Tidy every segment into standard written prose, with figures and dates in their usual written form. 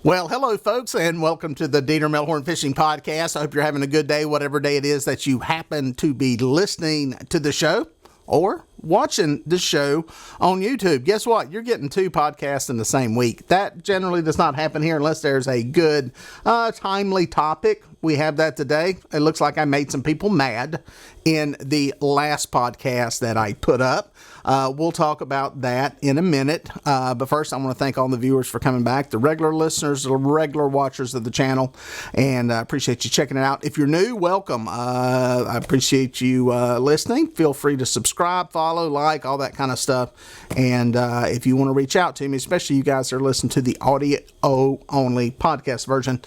Well, hello, folks, and welcome to the Melhorn Fishing Podcast. I hope you're having a good day, whatever day it is that you happen to be listening to the show or watching the show on YouTube. Guess what? You're getting two podcasts in the same week. That generally does not happen here unless there's a good, timely topic. We have that today. It looks like I made some people mad in the last podcast that I put up. We'll talk about that in a minute. But first, I want to thank all the viewers for coming back, the regular listeners, the regular watchers of the channel, and I appreciate you checking it out. If you're new, welcome. I appreciate you listening. Feel free to subscribe, follow, like, all that kind of stuff. And if you want to reach out to me, especially you guys that are listening to the audio-only podcast version,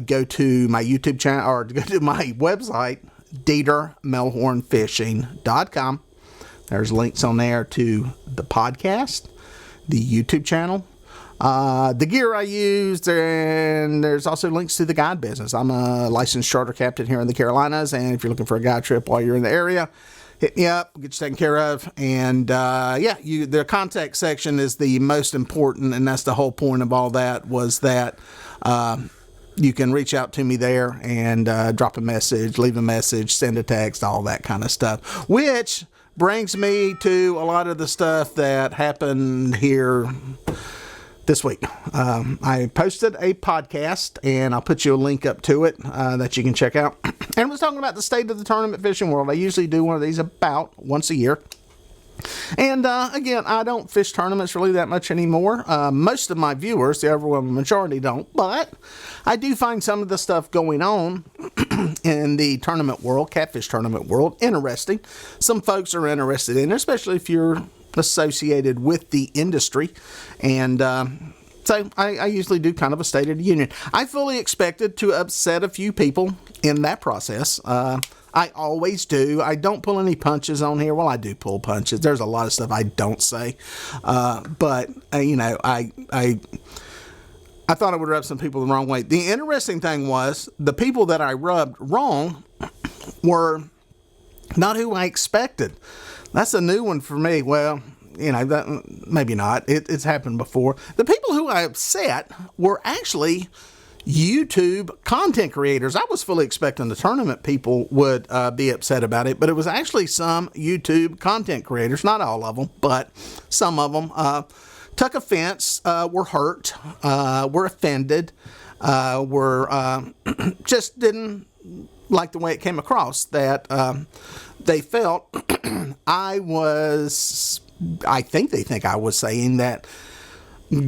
go to my YouTube channel or go to my website, DieterMelhornFishing.com. There's links on there to the podcast, the YouTube channel, the gear I used, and there's also links to the guide business. I'm a licensed charter captain here in the Carolinas, and if you're looking for a guide trip while you're in the area, hit me up, get you taken care of. And the contact section is the most important, and that's the whole point of all that, was that you can reach out to me there and drop a message, leave a message, send a text, all that kind of stuff, which brings me to a lot of the stuff that happened here this week. I posted a podcast, and I'll put you a link up to it that you can check out. And I was talking about the state of the tournament fishing world. I usually do one of these about once a year. And again, I don't fish tournaments really that much anymore. Most of my viewers, the overwhelming majority, don't. But I do find some of the stuff going on in the tournament world, catfish tournament world, interesting. Some folks are interested in it, especially if you're associated with the industry. And so I usually do kind of a State of the Union. I fully expected to upset a few people in that process. I always do. I don't pull any punches on here. Well, I do pull punches. There's a lot of stuff I don't say. But I thought I would rub some people the wrong way. The interesting thing was the people that I rubbed wrong were not who I expected. That's a new one for me. Well, that maybe not. It's happened before. The people who I upset were actually YouTube content creators. I was fully expecting the tournament people would be upset about it, but it was actually some YouTube content creators, not all of them, but some of them took offense, were hurt, were offended, were just didn't like the way it came across, that they felt I think I was saying that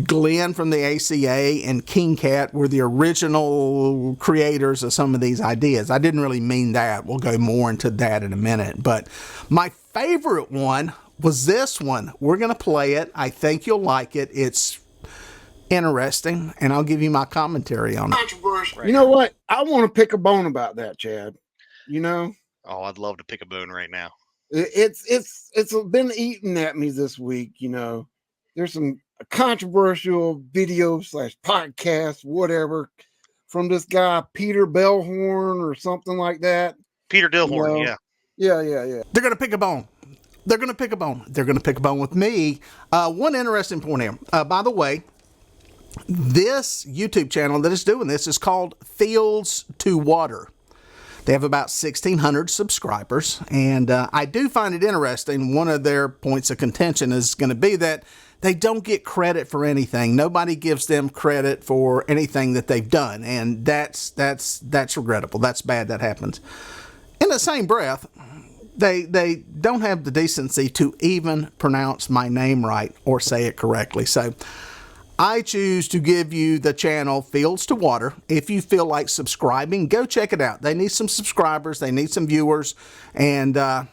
Glenn from the ACA and King Cat were the original creators of some of these ideas. I didn't really mean that. We'll go more into that in a minute. But my favorite one was this one. We're going to play it. I think you'll like it. It's interesting, and I'll give you my commentary on it. You know what? I want to pick a bone about that, Chad. Oh, I'd love to pick a bone right now. It's been eating at me this week. There's some controversial video / podcast, whatever, from this guy Peter Bellhorn or something like that. Peter Dillhorn, yeah. Yeah. They're going to pick a bone. They're going to pick a bone. They're going to pick a bone with me. One interesting point here. By the way, this YouTube channel that is doing this is called Fields to Water. They have about 1,600 subscribers, and I do find it interesting. One of their points of contention is going to be that they don't get credit for anything. Nobody gives them credit for anything that they've done, and that's regrettable. That's bad. That happens. In the same breath, they don't have the decency to even pronounce my name right or say it correctly. So I choose to give you the channel Fields to Water. If you feel like subscribing, go check it out. They need some subscribers. They need some viewers. And I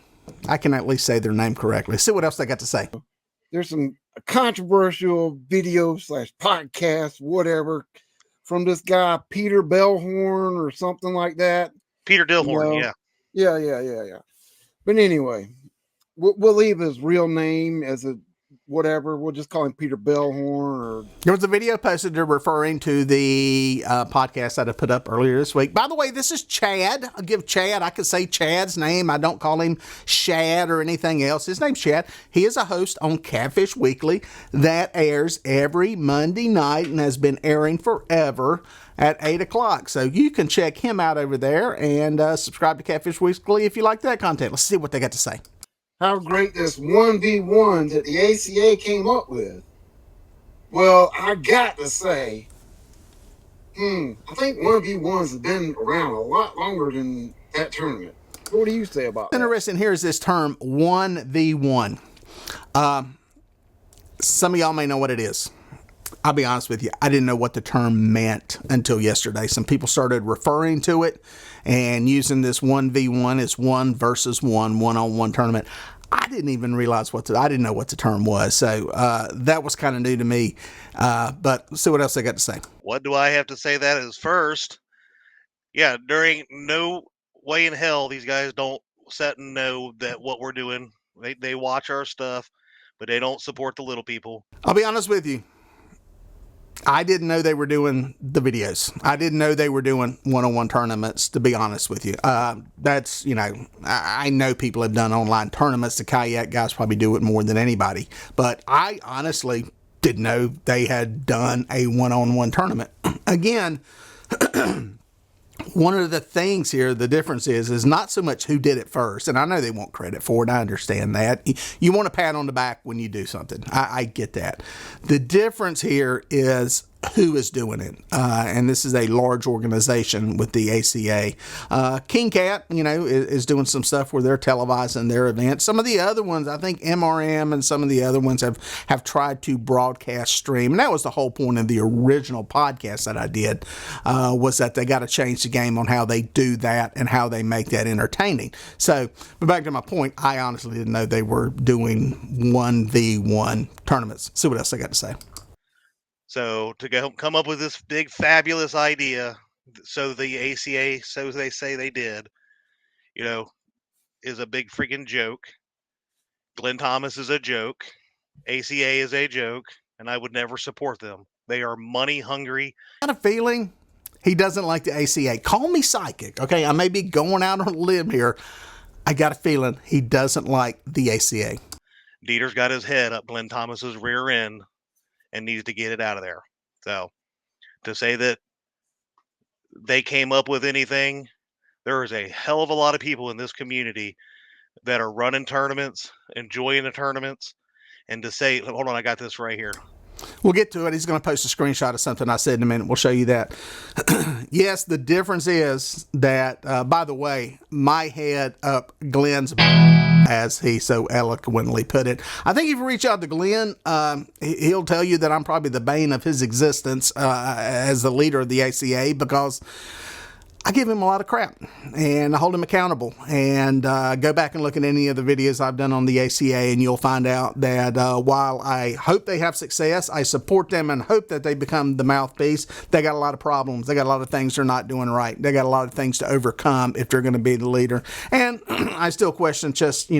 can at least say their name correctly. See what else they got to say. There's some controversial video / podcast, whatever, from this guy Peter Bellhorn or something like that. Peter Dillhorn, yeah. Yeah. But anyway, we'll leave his real name as a whatever. We'll just call him Peter Bellhorn. Or there was a video posted referring to the podcast that I put up earlier this week. By the way, this is Chad. I'll give Chad, I could say Chad's name. I don't call him Shad or anything else. His name's Chad. He is a host on Catfish Weekly that airs every Monday night and has been airing forever at 8 o'clock. So you can check him out over there and subscribe to Catfish Weekly if you like that content. Let's see what they got to say. How great this 1v1 that the ACA came up with. Well, I got to say, I think 1v1s have been around a lot longer than that tournament. What do you say about that? Interesting here is this term 1v1. Some of y'all may know what it is. I'll be honest with you, I didn't know what the term meant until yesterday. Some people started referring to it and using this 1v1 as 1 versus 1, one-on-one tournament. I didn't even realize I didn't know what the term was. So that was kind of new to me. But see what else they got to say. What do I have to say that is first? Yeah, during no way in hell these guys don't set and know that what we're doing. They watch our stuff, but they don't support the little people. I'll be honest with you. I didn't know they were doing the videos. I didn't know they were doing one-on-one tournaments, to be honest with you. That's, I know people have done online tournaments. The kayak guys probably do it more than anybody. But I honestly didn't know they had done a one-on-one tournament. Again, one of the things here, the difference is not so much who did it first. And I know they want credit for it. I understand that. You want a pat on the back when you do something. I get that. The difference here is who is doing it. And this is a large organization with the ACA. King Cat, is doing some stuff where they're televising their events. Some of the other ones, I think MRM and some of the other ones have tried to broadcast stream. And that was the whole point of the original podcast that I did, was that they got to change the game on how they do that and how they make that entertaining. So, but back to my point, I honestly didn't know they were doing 1v1 tournaments. See what else I got to say. So to come up with this big fabulous idea, so the ACA, so they say they did, is a big freaking joke. Glenn Thomas is a joke. ACA is a joke, and I would never support them. They are money hungry. I got a feeling he doesn't like the ACA. Call me psychic, okay? I may be going out on a limb here. I got a feeling he doesn't like the ACA. Dieter's got his head up Glenn Thomas's rear end and needs to get it out of there. So to say that they came up with anything, there is a hell of a lot of people in this community that are running tournaments, enjoying the tournaments, and to say, hold on, I got this right here. We'll get to it. He's going to post a screenshot of something I said in a minute. We'll show you that. Yes, the difference is that, by the way, my head up Glenn's, as he so eloquently put it. I think if you reach out to Glenn, he'll tell you that I'm probably the bane of his existence as the leader of the ACA, because I give him a lot of crap and I hold him accountable. And go back and look at any of the videos I've done on the ACA, and you'll find out that while I hope they have success, I support them and hope that they become the mouthpiece. They got a lot of problems. They got a lot of things they're not doing right. They got a lot of things to overcome if they're going to be the leader. And I still question just,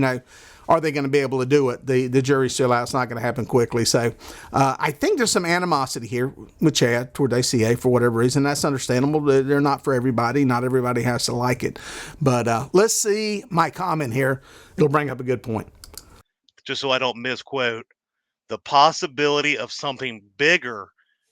are they going to be able to do it? The jury's still out. It's not going to happen quickly. So I think there's some animosity here with Chad toward ACA for whatever reason. That's understandable. They're not for everybody. Not everybody has to like it. But let's see my comment here. It'll bring up a good point. Just so I don't misquote, the possibility of something bigger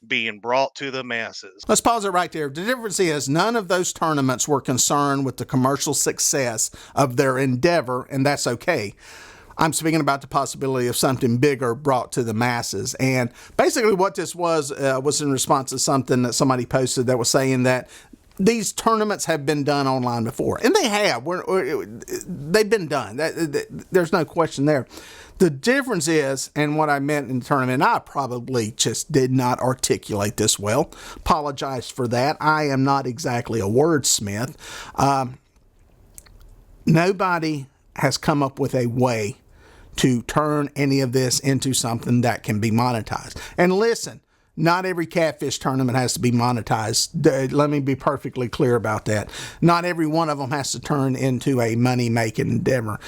being brought to the masses. Let's pause it right there. The difference is none of those tournaments were concerned with the commercial success of their endeavor, and that's okay. I'm speaking about the possibility of something bigger brought to the masses. And basically what this was in response to something that somebody posted that was saying that these tournaments have been done online before. And they have. They've been done. There's no question there. The difference is, and what I meant in the tournament, I probably just did not articulate this well. Apologize for that. I am not exactly a wordsmith. Nobody has come up with a way to turn any of this into something that can be monetized. And listen, not every catfish tournament has to be monetized. Let me be perfectly clear about that. Not every one of them has to turn into a money-making endeavor.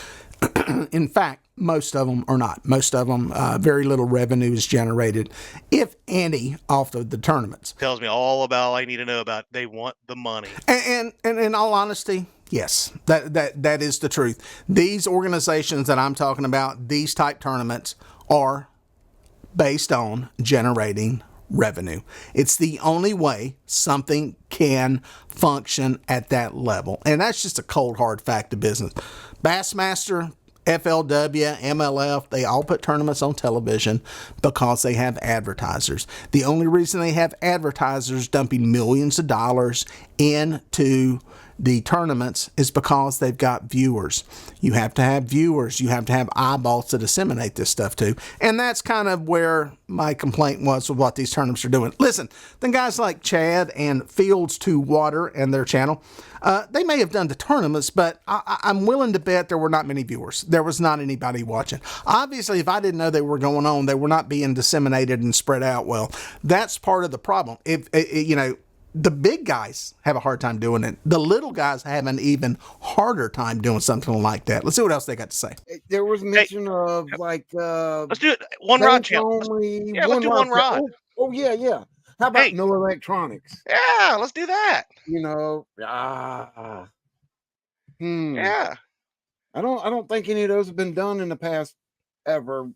In fact, most of them are not. Most of them, very little revenue is generated, if any, off of the tournaments. Tells me all about all I need to know about. They want the money. And in all honesty, yes, that is the truth. These organizations that I'm talking about, these type tournaments, are based on generating revenue. It's the only way something can function at that level. And that's just a cold, hard fact of business. Bassmaster, FLW, MLF, they all put tournaments on television because they have advertisers. The only reason they have advertisers dumping millions of dollars into the tournaments is because they've got viewers. You have to have viewers. You have to have eyeballs to disseminate this stuff to. And that's kind of where my complaint was with what these tournaments are doing. Listen, the guys like Chad and Fields to Water and their channel, they may have done the tournaments, but I'm willing to bet there were not many viewers. There was not anybody watching. Obviously, if I didn't know they were going on, they were not being disseminated and spread out well. That's part of the problem. The big guys have a hard time doing it. The little guys have an even harder time doing something like that. Let's see what else they got to say. There was mention of let's do it. One rod challenge. Let's do one rod. Oh, yeah. How about no electronics? Yeah, let's do that. Yeah. I don't think any of those have been done in the past ever.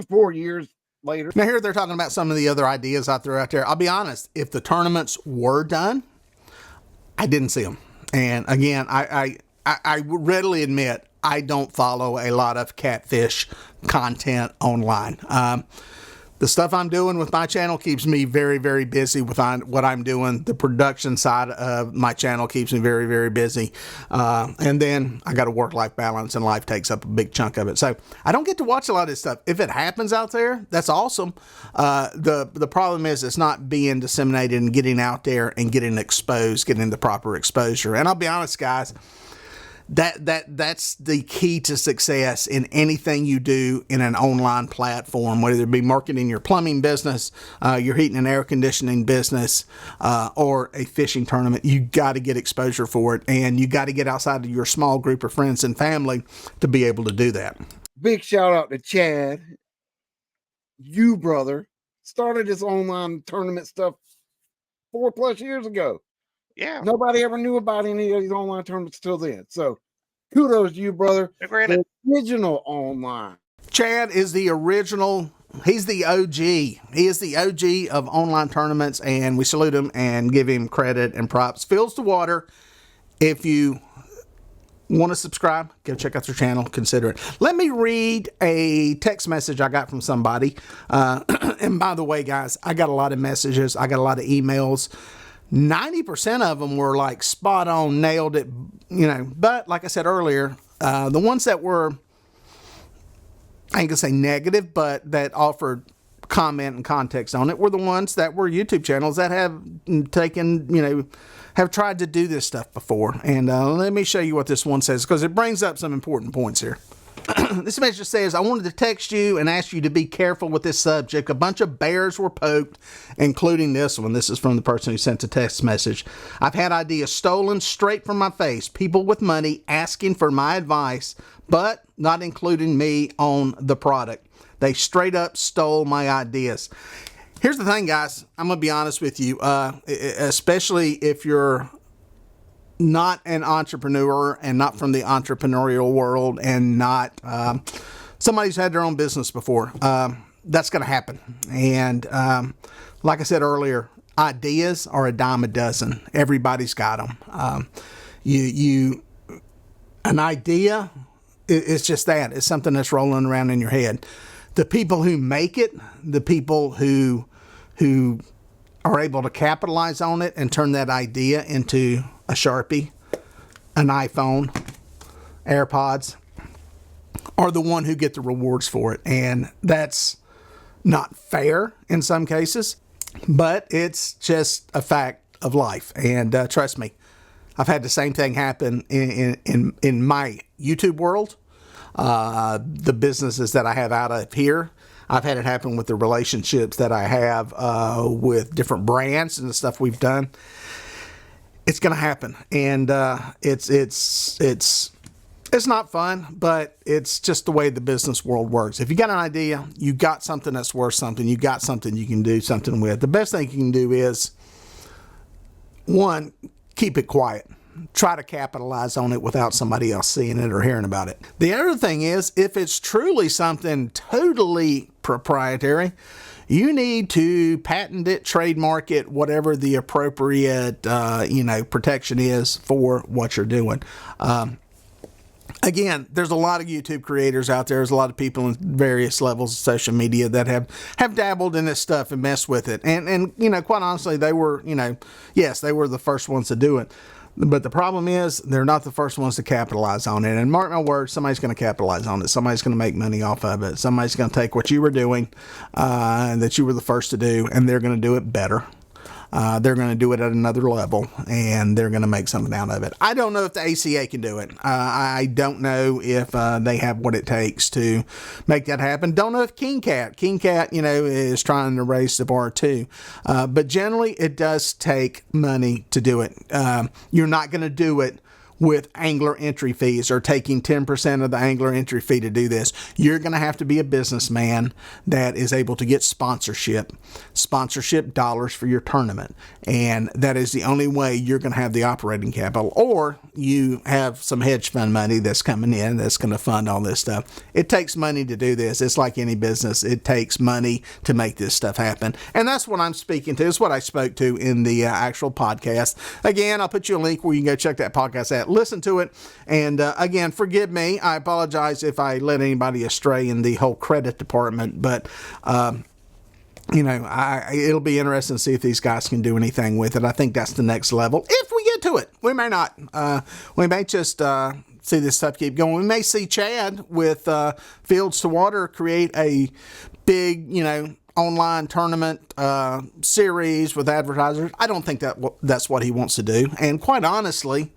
4 years later. Now here they're talking about some of the other ideas I threw out there. I'll be honest, if the tournaments were done, I didn't see them. And again, I readily admit I don't follow a lot of catfish content online. The stuff I'm doing with my channel keeps me very, very busy with what I'm doing. The production side of my channel keeps me very, very busy. And then I got a work-life balance, and life takes up a big chunk of it. So I don't get to watch a lot of this stuff. If it happens out there, that's awesome. The problem is it's not being disseminated and getting out there and getting exposed, getting the proper exposure. And I'll be honest, guys, that's the key to success in anything you do in an online platform, whether it be marketing your plumbing business, your heating and air conditioning business, or a fishing tournament. You got to get exposure for it, and you got to get outside of your small group of friends and family to be able to do that. Big shout out to Chad. You, brother, started this online tournament stuff 4+ years ago. Yeah. Nobody ever knew about any of these online tournaments till then. So kudos to you, brother. The original online. Chad is the original. He's the OG. He is the OG of online tournaments, and we salute him and give him credit and props. Fields to Water. If you want to subscribe, go check out their channel. Consider it. Let me read a text message I got from somebody. And by the way, guys, I got a lot of messages. I got a lot of emails. 90% of them were like spot on, nailed it, but like I said earlier, the ones that were, I ain't gonna say negative, but that offered comment and context on it were the ones that were YouTube channels that have taken, have tried to do this stuff before. And let me show you what this one says, because it brings up some important points here. This message says, I wanted to text you and ask you to be careful with this subject. A bunch of bears were poked, including this one. This is from the person who sent the text message. I've had ideas stolen straight from my face. People with money asking for my advice, but not including me on the product. They straight up stole my ideas. Here's the thing, guys. I'm going to be honest with you, especially if you're not an entrepreneur and not from the entrepreneurial world and not somebody who's had their own business before. That's going to happen. And like I said earlier, ideas are a dime a dozen. Everybody's got them. An idea is just that. It's something that's rolling around in your head. The people who make it, the people who are able to capitalize on it and turn that idea into a Sharpie, an iPhone, AirPods, are the one who get the rewards for it. And that's not fair in some cases, but it's just a fact of life. And trust me, I've had the same thing happen in my YouTube world. The businesses that I have out of here, I've had it happen with the relationships that I have with different brands and the stuff we've done. It's going to happen, and it's It's not fun, but it's just the way the business world works. If you got an idea, you got something that's worth something, you got something you can do something with. The best thing you can do is, one, keep it quiet. Try to capitalize on it without somebody else seeing it or hearing about it. The other thing is, if it's truly something totally proprietary, you need to patent it, trademark it, whatever the appropriate, protection is for what you're doing. Again, there's a lot of YouTube creators out there. There's a lot of people in various levels of social media that have dabbled in this stuff and messed with it. And quite honestly, they were, yes, they were the first ones to do it. But the problem is they're not the first ones to capitalize on it. And mark my words, somebody's going to capitalize on it. Somebody's going to make money off of it. Somebody's going to take what you were doing, that you were the first to do, and they're going to do it better. They're going to do it at another level, and they're going to make something out of it. I don't know if the ACA can do it. I don't know if they have what it takes to make that happen. Don't know if King Cat, is trying to raise the bar too. But generally, it does take money to do it. You're not going to do it with angler entry fees or taking 10% of the angler entry fee to do this. You're going to have to be a businessman that is able to get sponsorship dollars for your tournament. And that is the only way you're going to have the operating capital, or you have some hedge fund money that's coming in that's going to fund all this stuff. It takes money to do this. It's like any business. It takes money to make this stuff happen. And that's what I'm speaking to. It's what I spoke to in the actual podcast. Again, I'll put you a link where you can go check that podcast out. Listen to it. And again, forgive me. I apologize if I led anybody astray in the whole credit department, but it'll be interesting to see if these guys can do anything with it. I think that's the next level. If we get to it, we may not. We may just see this stuff keep going. We may see Chad with Fields to Water create a big, online tournament series with advertisers. I don't think that's what he wants to do. And quite honestly,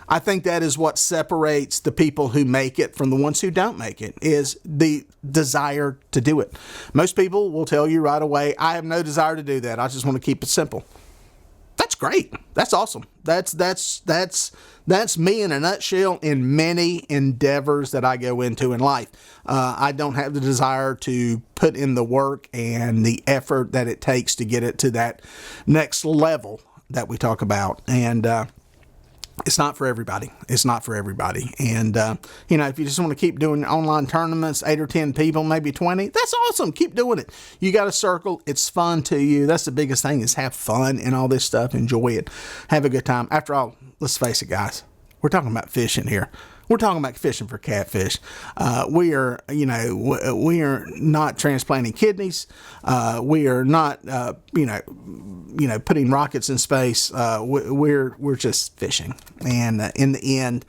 I think that is what separates the people who make it from the ones who don't make it, is the desire to do it. Most people will tell you right away, I have no desire to do that. I just want to keep it simple. That's great. That's awesome. That's me in a nutshell in many endeavors that I go into in life. I don't have the desire to put in the work and the effort that it takes to get it to that next level that we talk about. And, it's not for everybody. It's not for everybody. And, if you just want to keep doing online tournaments, 8 or 10 people, maybe 20, that's awesome. Keep doing it. You got a circle. It's fun to you. That's the biggest thing, is have fun in all this stuff. Enjoy it. Have a good time. After all, let's face it, guys. We're talking about fishing here. We're talking about fishing for catfish. We are not transplanting kidneys. We are not, putting rockets in space. We're just fishing. And in the end,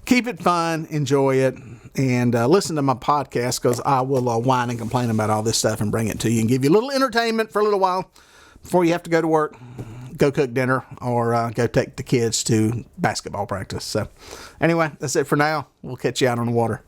keep it fun, enjoy it, and listen to my podcast, because I will whine and complain about all this stuff and bring it to you and give you a little entertainment for a little while before you have to go to work, go cook dinner, or go take the kids to basketball practice. So anyway, that's it for now. We'll catch you out on the water.